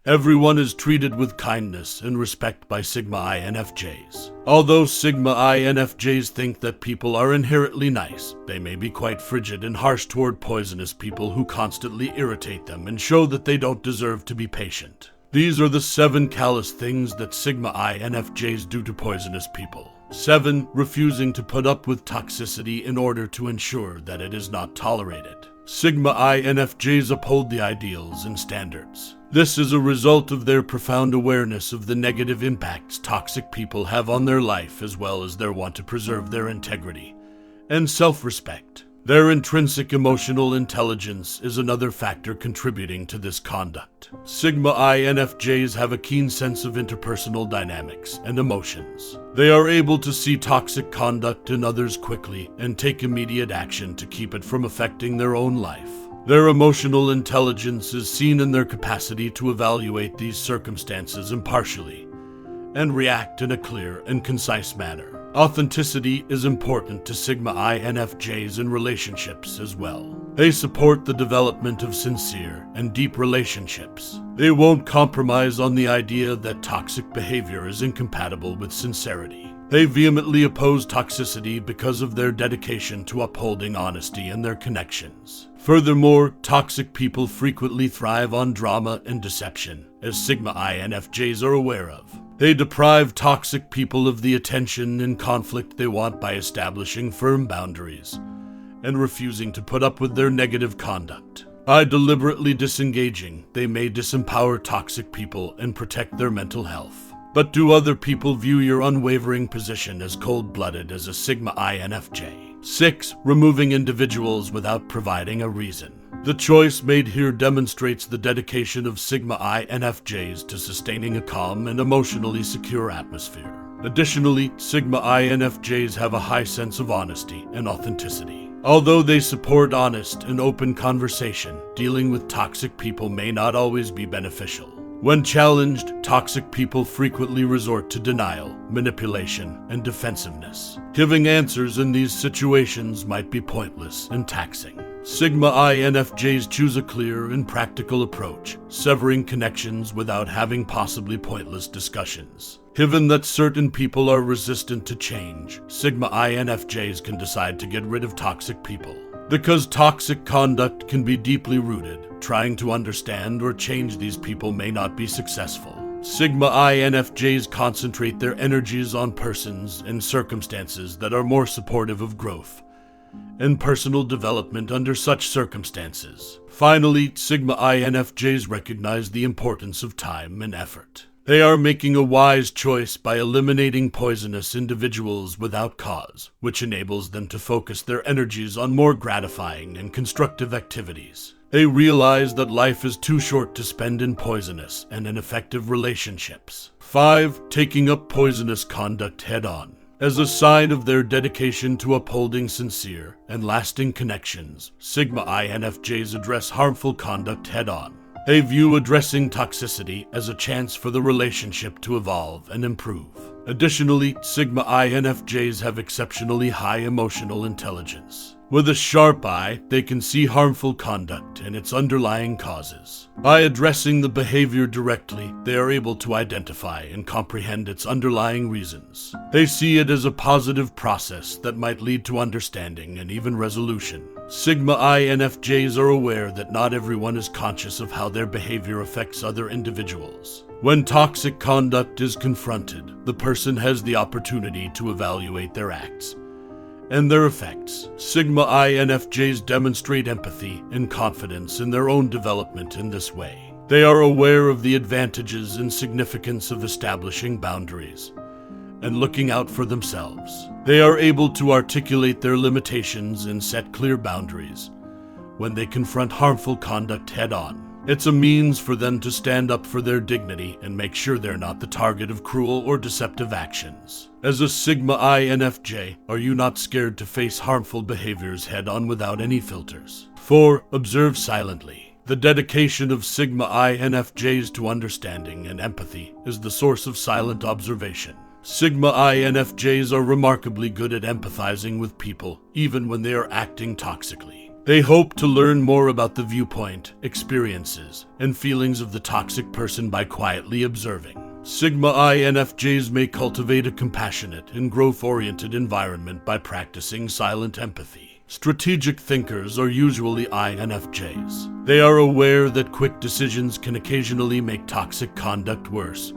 Everyone is treated with kindness and respect by Sigma INFJs. Although Sigma INFJs think that people are inherently nice, they may be quite frigid and harsh toward poisonous people who constantly irritate them and show that they don't deserve to be patient. These are the 7 callous things that Sigma INFJs do to poisonous people. 7. Refusing to put up with toxicity in order to ensure that it is not tolerated. Sigma INFJs uphold the ideals and standards. This is a result of their profound awareness of the negative impacts toxic people have on their life, as well as their want to preserve their integrity and self-respect. Their intrinsic emotional intelligence is another factor contributing to this conduct. Sigma INFJs have a keen sense of interpersonal dynamics and emotions. They are able to see toxic conduct in others quickly and take immediate action to keep it from affecting their own life. Their emotional intelligence is seen in their capacity to evaluate these circumstances impartially and react in a clear and concise manner. Authenticity is important to Sigma INFJs in relationships as well. They support the development of sincere and deep relationships. They won't compromise on the idea that toxic behavior is incompatible with sincerity. They vehemently oppose toxicity because of their dedication to upholding honesty in their connections. Furthermore, toxic people frequently thrive on drama and deception, as Sigma INFJs are aware of. They deprive toxic people of the attention and conflict they want by establishing firm boundaries and refusing to put up with their negative conduct. By deliberately disengaging, they may disempower toxic people and protect their mental health. But do other people view your unwavering position as cold-blooded as a Sigma INFJ? 6. Removing individuals without providing a reason. The choice made here demonstrates the dedication of Sigma INFJs to sustaining a calm and emotionally secure atmosphere. Additionally, Sigma INFJs have a high sense of honesty and authenticity. Although they support honest and open conversation, dealing with toxic people may not always be beneficial. When challenged, toxic people frequently resort to denial, manipulation, and defensiveness. Giving answers in these situations might be pointless and taxing. Sigma INFJs choose a clear and practical approach, severing connections without having possibly pointless discussions. Given that certain people are resistant to change, Sigma INFJs can decide to get rid of toxic people. Because toxic conduct can be deeply rooted, trying to understand or change these people may not be successful. Sigma INFJs concentrate their energies on persons and circumstances that are more supportive of growth and personal development under such circumstances. Finally, Sigma INFJs recognize the importance of time and effort. They are making a wise choice by eliminating poisonous individuals without cause, which enables them to focus their energies on more gratifying and constructive activities. They realize that life is too short to spend in poisonous and ineffective relationships. 5. Taking up poisonous conduct head-on. As a sign of their dedication to upholding sincere and lasting connections, Sigma INFJs address harmful conduct head-on. They view addressing toxicity as a chance for the relationship to evolve and improve. Additionally, Sigma INFJs have exceptionally high emotional intelligence. With a sharp eye, they can see harmful conduct and its underlying causes. By addressing the behavior directly, they are able to identify and comprehend its underlying reasons. They see it as a positive process that might lead to understanding and even resolution. Sigma INFJs are aware that not everyone is conscious of how their behavior affects other individuals. When toxic conduct is confronted, the person has the opportunity to evaluate their acts and their effects. Sigma INFJs demonstrate empathy and confidence in their own development in this way. They are aware of the advantages and significance of establishing boundaries and looking out for themselves. They are able to articulate their limitations and set clear boundaries when they confront harmful conduct head-on. It's a means for them to stand up for their dignity and make sure they're not the target of cruel or deceptive actions. As a Sigma INFJ, are you not scared to face harmful behaviors head-on without any filters? 4. Observe silently. The dedication of Sigma INFJs to understanding and empathy is the source of silent observation. Sigma INFJs are remarkably good at empathizing with people, even when they are acting toxically. They hope to learn more about the viewpoint, experiences, and feelings of the toxic person by quietly observing. Sigma INFJs may cultivate a compassionate and growth-oriented environment by practicing silent empathy. Strategic thinkers are usually INFJs. They are aware that quick decisions can occasionally make toxic conduct worse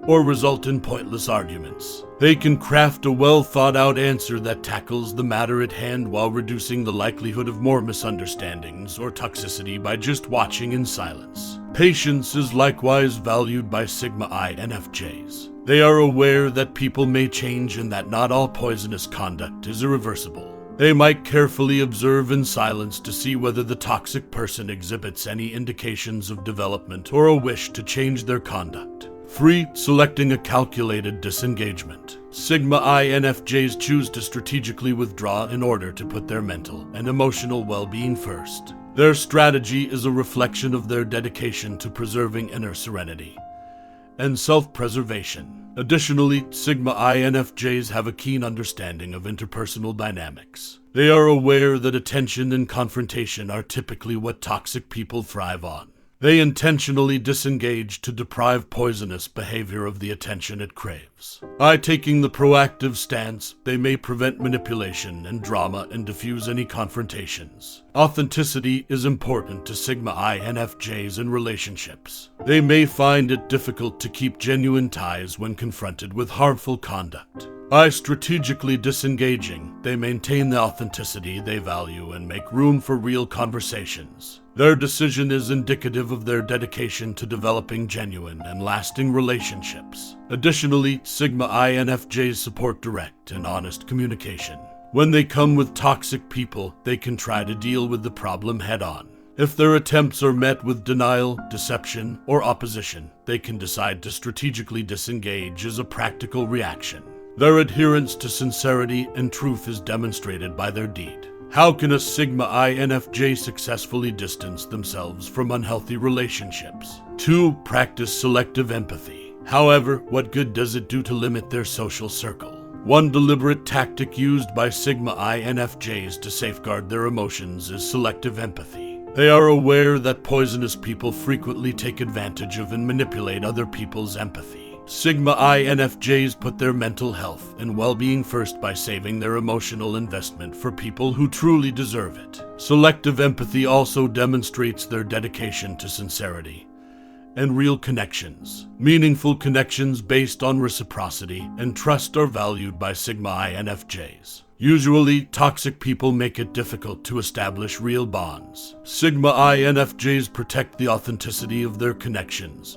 or result in pointless arguments. They can craft a well-thought-out answer that tackles the matter at hand while reducing the likelihood of more misunderstandings or toxicity by just watching in silence. Patience is likewise valued by Sigma INFJs. They are aware that people may change and that not all poisonous conduct is irreversible. They might carefully observe in silence to see whether the toxic person exhibits any indications of development or a wish to change their conduct. 3. Selecting a calculated disengagement. Sigma INFJs choose to strategically withdraw in order to put their mental and emotional well-being first. Their strategy is a reflection of their dedication to preserving inner serenity and self-preservation. Additionally, Sigma INFJs have a keen understanding of interpersonal dynamics. They are aware that attention and confrontation are typically what toxic people thrive on. They intentionally disengage to deprive poisonous behavior of the attention it craves. By taking the proactive stance, they may prevent manipulation and drama and diffuse any confrontations. Authenticity is important to Sigma INFJs in relationships. They may find it difficult to keep genuine ties when confronted with harmful conduct. By strategically disengaging, they maintain the authenticity they value and make room for real conversations. Their decision is indicative of their dedication to developing genuine and lasting relationships. Additionally, Sigma INFJs support direct and honest communication. When they come with toxic people, they can try to deal with the problem head-on. If their attempts are met with denial, deception, or opposition, they can decide to strategically disengage as a practical reaction. Their adherence to sincerity and truth is demonstrated by their deed. How can a Sigma INFJ successfully distance themselves from unhealthy relationships? 2. Practice selective empathy. However, what good does it do to limit their social circle? One deliberate tactic used by Sigma INFJs to safeguard their emotions is selective empathy. They are aware that poisonous people frequently take advantage of and manipulate other people's empathy. Sigma INFJs put their mental health and well-being first by saving their emotional investment for people who truly deserve it. Selective empathy also demonstrates their dedication to sincerity and real connections. Meaningful connections based on reciprocity and trust are valued by Sigma INFJs. Usually, toxic people make it difficult to establish real bonds. Sigma INFJs protect the authenticity of their connections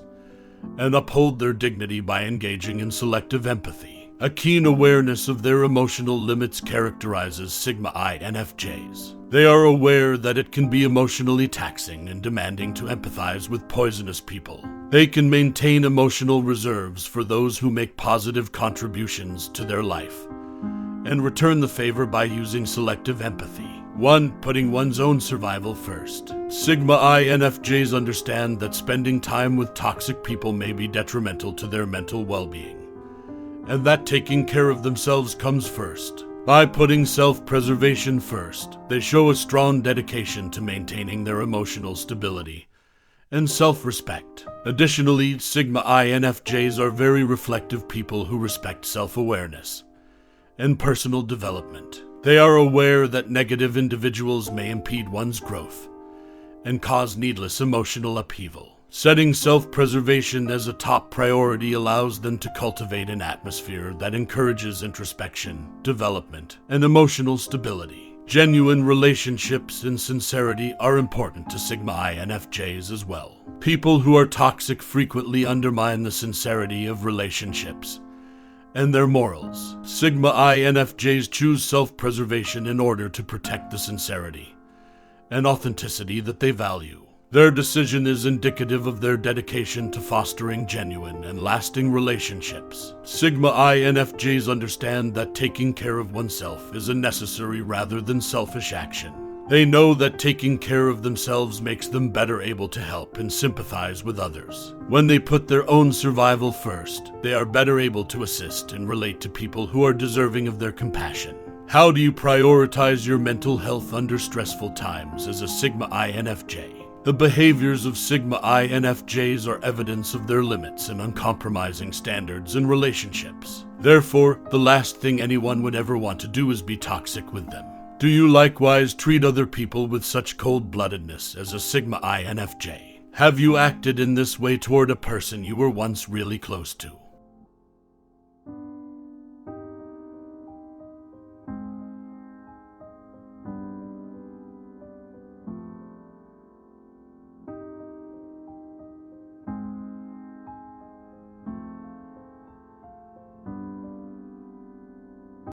and uphold their dignity by engaging in selective empathy. A keen awareness of their emotional limits characterizes Sigma INFJs. They are aware that it can be emotionally taxing and demanding to empathize with poisonous people. They can maintain emotional reserves for those who make positive contributions to their life and return the favor by using selective empathy. 1. Putting one's own survival first. Sigma INFJs understand that spending time with toxic people may be detrimental to their mental well-being, and that taking care of themselves comes first. By putting self-preservation first, they show a strong dedication to maintaining their emotional stability and self-respect. Additionally, Sigma INFJs are very reflective people who respect self-awareness and personal development. They are aware that negative individuals may impede one's growth and cause needless emotional upheaval. Setting self-preservation as a top priority allows them to cultivate an atmosphere that encourages introspection, development, and emotional stability. Genuine relationships and sincerity are important to Sigma INFJs as well. People who are toxic frequently undermine the sincerity of relationships and their morals. Sigma INFJs choose self-preservation in order to protect the sincerity and authenticity that they value. Their decision is indicative of their dedication to fostering genuine and lasting relationships. Sigma INFJs understand that taking care of oneself is a necessary rather than selfish action. They know that taking care of themselves makes them better able to help and sympathize with others. When they put their own survival first, they are better able to assist and relate to people who are deserving of their compassion. How do you prioritize your mental health under stressful times as a Sigma INFJ? The behaviors of Sigma INFJs are evidence of their limits and uncompromising standards in relationships. Therefore, the last thing anyone would ever want to do is be toxic with them. Do you likewise treat other people with such cold-bloodedness as a Sigma INFJ? Have you acted in this way toward a person you were once really close to?